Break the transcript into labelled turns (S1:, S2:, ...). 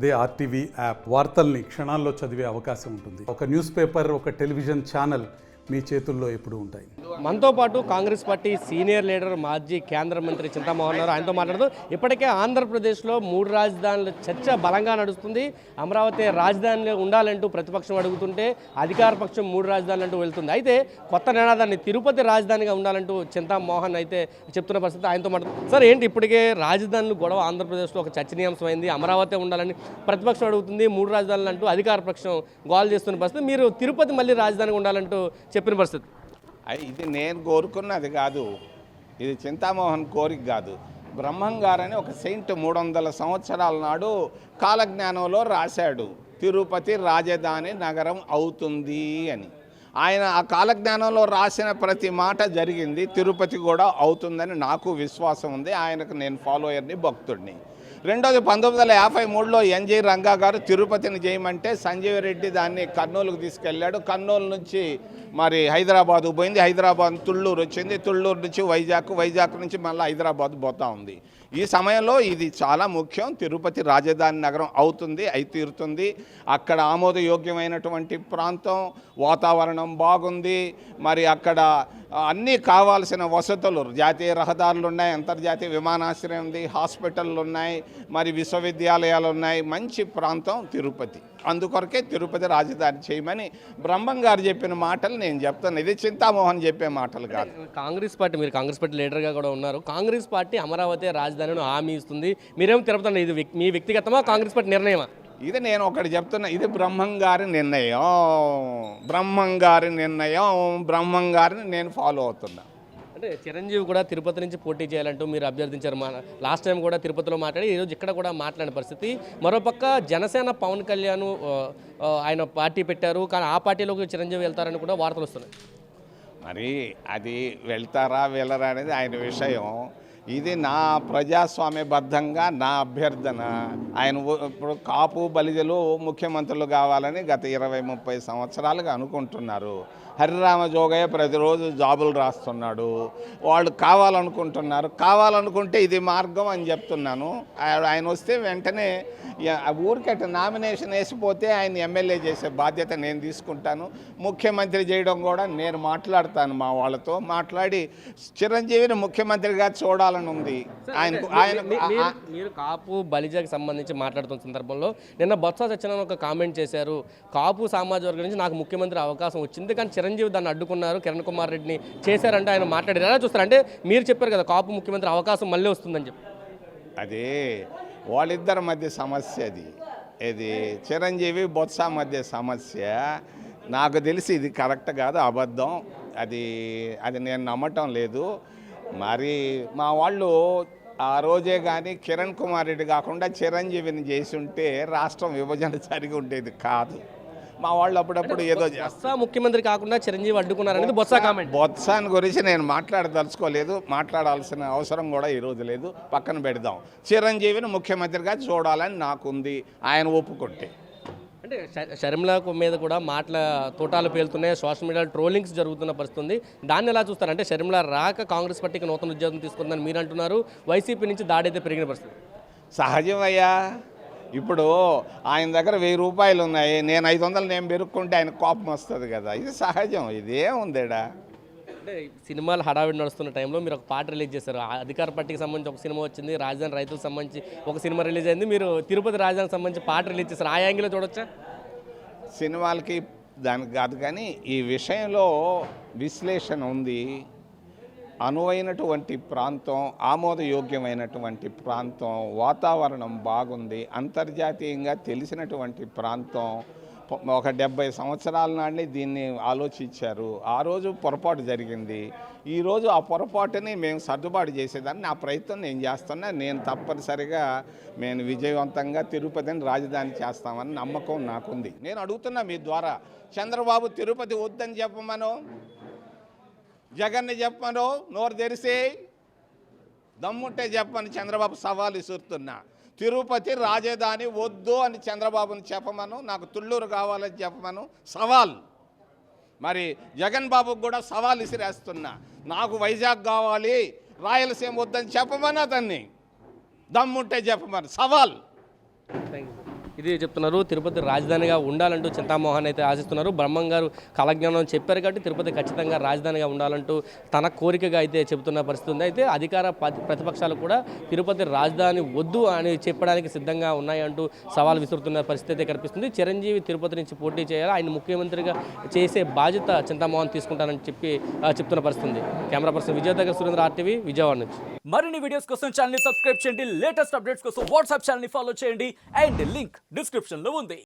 S1: అదే RTV app వార్తల్ని క్షణాల్లో చదివే అవకాశం ఉంటుంది. ఒక న్యూస్ పేపర్, ఒక టెలివిజన్ ఛానల్ మీ చేతుల్లో ఎప్పుడూ ఉంటాయి.
S2: మనతో పాటు కాంగ్రెస్ పార్టీ సీనియర్ లీడర్ మాజీ కేంద్ర మంత్రి చింతామోహన్ గారు. ఆయనతో మాట్లాడుతూ ఇప్పటికే ఆంధ్రప్రదేశ్లో 3 రాజధానుల చర్చ బలంగా నడుస్తుంది. అమరావతి రాజధానిలో ఉండాలంటూ ప్రతిపక్షం అడుగుతుంటే అధికార పక్షం 3 రాజధానులు అంటూ వెళ్తుంది. అయితే కొత్త నినాదాన్ని తిరుపతి రాజధానిగా ఉండాలంటూ చింతామోహన్ అయితే చెప్తున్న పరిస్థితి. ఆయనతో మాట్లాడుతుంది. సార్, ఏంటి ఇప్పటికే రాజధానులు గొడవ ఆంధ్రప్రదేశ్లో ఒక చర్చనీయాంశమైంది. అమరావతి ఉండాలని ప్రతిపక్షం అడుగుతుంది, 3 రాజధానులు అంటూ అధికార పక్షం గోల్ చేస్తున్న పరిస్థితి. మీరు తిరుపతి మళ్ళీ రాజధానిగా ఉండాలంటూ చెప్పిన పరిస్థితి.
S3: ఇది నేను కోరుకున్నది కాదు, ఇది చింతామోహన్ కోరిక కాదు. బ్రహ్మం గారని ఒక సెయింట్ 300 సంవత్సరాల నాడు కాలజ్ఞానంలో రాశాడు, తిరుపతి రాజధాని నగరం అవుతుంది అని. ఆయన ఆ కాలజ్ఞానంలో రాసిన ప్రతి మాట జరిగింది. తిరుపతి కూడా అవుతుందని నాకు విశ్వాసం ఉంది. ఆయనకు నేను ఫాలోయర్ని, భక్తుడిని. రెండోది, 1953లో ఎన్జి రంగా గారు తిరుపతిని చేయమంటే సంజీవ్ రెడ్డి దాన్ని కర్నూలుకు తీసుకెళ్ళాడు. కర్నూలు నుంచి మరి హైదరాబాదు పోయింది, హైదరాబాద్ తుళ్ళూరు వచ్చింది, తుళ్ళూరు నుంచి వైజాగ్ నుంచి మళ్ళీ హైదరాబాద్ పోతూ ఉంది. ఈ సమయంలో ఇది చాలా ముఖ్యం, తిరుపతి రాజధాని నగరం అవుతుంది, అయి తీరుతుంది. అక్కడ ఆమోదయోగ్యమైనటువంటి ప్రాంతం, వాతావరణం బాగుంది. మరి అక్కడ అన్నీ కావాల్సిన వసతులు, జాతీయ రహదారులు ఉన్నాయి, అంతర్జాతీయ విమానాశ్రయం ఉంది, హాస్పిటళ్ళు ఉన్నాయి, మరి విశ్వవిద్యాలయాలు ఉన్నాయి. మంచి ప్రాంతం తిరుపతి. అందుకొరకే తిరుపతి రాజధాని చేయమని బ్రహ్మం గారు చెప్పిన మాటలు నేను చెప్తాను. ఇది చింతామోహన్ చెప్పే మాటలు కాదు.
S2: మీరు కాంగ్రెస్ పార్టీ లీడర్గా కూడా ఉన్నారు. కాంగ్రెస్ పార్టీ అమరావతి రాజధానిని హామీ ఇస్తుంది, మీరేమో తిరుపతి. ఇది మీ వ్యక్తిగతమా, కాంగ్రెస్ పార్టీ నిర్ణయమా?
S3: ఇది నేను ఒకటి చెప్తున్నా, ఇది బ్రహ్మం గారి నిర్ణయం. బ్రహ్మం గారిని నేను ఫాలో అవుతున్నా.
S2: అంటే చిరంజీవి కూడా తిరుపతి నుంచి పోటీ చేయాలంటూ మీరు అభ్యర్థించారు. లాస్ట్ టైం కూడా తిరుపతిలో మాట్లాడి ఈరోజు ఇక్కడ కూడా మాట్లాడిన పరిస్థితి. మరోపక్క జనసేన పవన్ కళ్యాణ్ ఆయన పార్టీ పెట్టారు, కానీ ఆ పార్టీలోకి చిరంజీవి వెళ్తారని కూడా వార్తలు వస్తున్నాయి.
S3: మరి అది వెళ్తారా వెళ్ళరా అనేది ఆయన విషయం. ఇది నా ప్రజాస్వామ్యబద్ధంగా నా అభ్యర్థన. ఆయన ఇప్పుడు కాపు బలిజలు ముఖ్యమంత్రులు కావాలని గత 20-30 సంవత్సరాలుగా అనుకుంటున్నారు. హరిరామ జోగయ్య ప్రతిరోజు జాబులు రాస్తున్నాడు. వాళ్ళు కావాలనుకుంటే ఇది మార్గం అని చెప్తున్నాను. ఆయన వస్తే వెంటనే ఊరికట్ట నామినేషన్ వేసిపోతే ఆయన ఎమ్మెల్యే చేసే బాధ్యత నేను తీసుకుంటాను. ముఖ్యమంత్రి చేయడం కూడా నేను మాట్లాడతాను, మా వాళ్ళతో మాట్లాడి చిరంజీవిని ముఖ్యమంత్రిగా చూడాలని ఉంది.
S2: మీరు కాపు బలిజకి సంబంధించి మాట్లాడుతున్న సందర్భంలో నిన్న బొత్స సత్యనారాయణ ఒక కామెంట్ చేశారు, కాపు సామాజిక వర్గం నుంచి నాకు ముఖ్యమంత్రి అవకాశం వచ్చింది, కానీ చిరంజీవి దాన్ని అడ్డుకున్నారు, కిరణ్ కుమార్ రెడ్డిని చేశారంటే ఆయన మాట్లాడారు. ఎలా చూస్తారు? అంటే మీరు చెప్పారు కదా కాపు ముఖ్యమంత్రి అవకాశం మళ్ళీ వస్తుందని చెప్పి.
S3: అదే వాళ్ళిద్దరి మధ్య సమస్య అది. ఇది చిరంజీవి బొత్స మధ్య సమస్య. నాకు తెలిసి ఇది కరెక్ట్ కాదు, అబద్ధం. అది నేను నమ్మటం లేదు. మరి మా వాళ్ళు ఆ రోజే కానీ కిరణ్ కుమార్ రెడ్డి కాకుండా చిరంజీవిని చేసి ఉంటే రాష్ట్రం విభజన జరిగి ఉండేది కాదు. మా వాళ్ళు అప్పుడప్పుడు ఏదో
S2: బొత్స ముఖ్యమంత్రి కాకుండా చిరంజీవి అడ్డుకున్నారనేది బొత్స కామెంట్.
S3: బొత్సాని గురించి నేను మాట్లాడదలుచుకోలేదు, మాట్లాడాల్సిన అవసరం కూడా ఈరోజు లేదు, పక్కన పెడదాం. చిరంజీవిని ముఖ్యమంత్రిగా చూడాలని నాకుంది, ఆయన ఒప్పుకుంటే.
S2: అంటే షర్మిల మీద కూడా మాటల తోటాలు పేలుతున్నాయి, సోషల్ మీడియాలో ట్రోలింగ్స్ జరుగుతున్న పరిస్థితి ఉంది. దాన్ని ఎలా చూస్తారు? అంటే షర్మిల రాక కాంగ్రెస్ పార్టీకి నూతన ఉద్యోగం తీసుకుందని మీరు అంటున్నారు, వైసీపీ నుంచి దాడి అయితే పెరిగిన పరిస్థితి.
S3: సహజమయ్యా. ఇప్పుడు ఆయన దగ్గర 1000 రూపాయలు ఉన్నాయి, నేను 500 నేను పెరుక్కుంటే ఆయన కోపం వస్తుంది కదా. ఇది సహజం, ఇదేముందేడా.
S2: అంటే సినిమాలు హడావిడి నడుస్తున్న టైంలో మీరు ఒక పాట రిలీజ్ చేశారు. అధికార పార్టీకి సంబంధించి ఒక సినిమా వచ్చింది, రాజధాని రైతులకు సంబంధించి ఒక సినిమా రిలీజ్ అయింది, మీరు తిరుపతి రాజధానికి సంబంధించి పాట రిలీజ్ చేశారు. ఆ యాంగిల్లో చూడొచ్చా?
S3: సినిమాలకి దానికి కాదు, కానీ ఈ విషయంలో విశ్లేషణ ఉంది. అనువైనటువంటి ప్రాంతం, ఆమోదయోగ్యమైనటువంటి ప్రాంతం, వాతావరణం బాగుంది, అంతర్జాతీయంగా తెలిసినటువంటి ప్రాంతం. ఒక 70 సంవత్సరాల నాడే దీన్ని ఆలోచించారు. ఆ రోజు పొరపాటు జరిగింది. ఈరోజు ఆ పొరపాటుని మేము సర్దుబాటు చేసేదాన్ని నా ప్రయత్నం నేను చేస్తున్నా. నేను తప్పనిసరిగా విజయవంతంగా తిరుపతిని రాజధాని చేస్తామని నమ్మకం నాకుంది. నేను అడుగుతున్నా మీ ద్వారా, చంద్రబాబు తిరుపతి వద్దని చెప్పమను, జగన్ని చెప్పను, నోరు తెరిసే దమ్ముంటే చెప్పని చంద్రబాబు సవాలు విసురుతున్నా. తిరుపతి రాజధాని వద్దు అని చంద్రబాబుని చెప్పమను, నాకు తుళ్ళూరు కావాలని చెప్పమను, సవాల్. మరి జగన్ బాబుకు కూడా సవాల్ విసిరేస్తున్నా, నాకు వైజాగ్ కావాలి, రాయలసీమ వద్దని చెప్పమని అతన్ని, దమ్ముంటే చెప్పమని సవాల్.
S2: Thank you. ఇది చెప్తున్నారు. తిరుపతి రాజధానిగా ఉండాలంటూ చింతామోహన్ అయితే ఆశిస్తున్నారు. బ్రహ్మం గారు కాలజ్ఞానం చెప్పారు కాబట్టి తిరుపతి ఖచ్చితంగా రాజధానిగా ఉండాలంటూ తన కోరికగా అయితే చెబుతున్న పరిస్థితి ఉంది. అయితే అధికార ప్రతిపక్షాలు కూడా తిరుపతి రాజధాని వద్దు అని చెప్పడానికి సిద్ధంగా ఉన్నాయంటూ సవాల్ విసురుతున్న పరిస్థితి అయితే కనిపిస్తుంది. చిరంజీవి తిరుపతి నుంచి పోటీ చేయాలి, ఆయన ముఖ్యమంత్రిగా చేసే బాధ్యత చింతామోహన్ తీసుకుంటానని చెప్తున్న పరిస్థితి ఉంది. కెమెరా పర్సన్ విజయ్ దగ్గర సురేంద్ర RTV విజయవాడ నుంచి.
S4: మరిన్ని వీడియోస్ కోసం ఛానల్ ని సబ్స్క్రైబ్ చేయండి, లేటెస్ట్ అప్డేట్స్ కోసం వాట్సాప్ ఛానల్ ని ఫాలో చేయండి అండ్ లింక్ డిస్క్రిప్షన్ లో ఉంది.